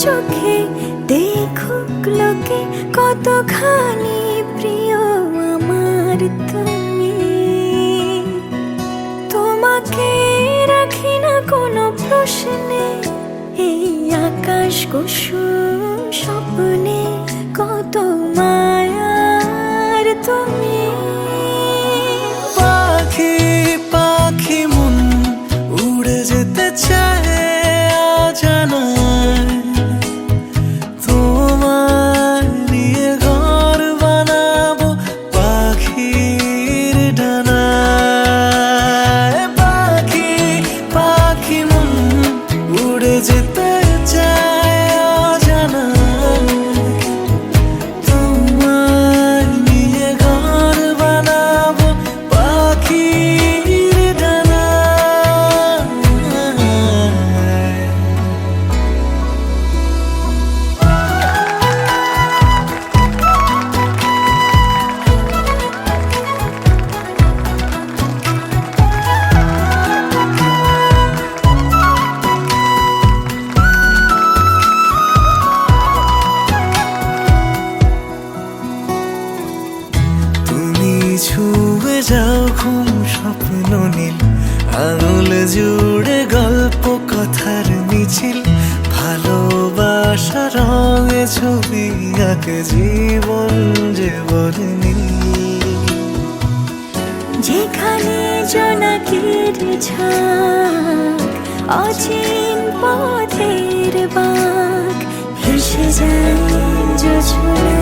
চোখে দেখুক লোকে কতখানি প্রিয় আমার তুমি। তোমাকে রাখি না কোনো প্রশ্নে, এই আকাশ কুসুম স্বপ্নে কত মায়ার তুমি। পাখি পাখি মন উড়ে যেতে চায় অজানায়, তোমায় নিয়ে ঘর বানাবো পাখির ডানায়। পাখি পাখি মন উড়ে যেতে চায় অজানায়, তোমায় নিয়ে ঘর বানাবো পাখির ডানায়। তুমি ছুঁয়ে যাও ঘুম স্বপ্ন নীল, আঙুল জুড়ে গল্প কথার মিছিল, ভালোবাসা রঙে ছবি আঁকে জীবন যে বলে নীল। যেখানে জোনাকির ঝাঁক, অচিন পথের বাঁক, ভেসে যায় যোছনা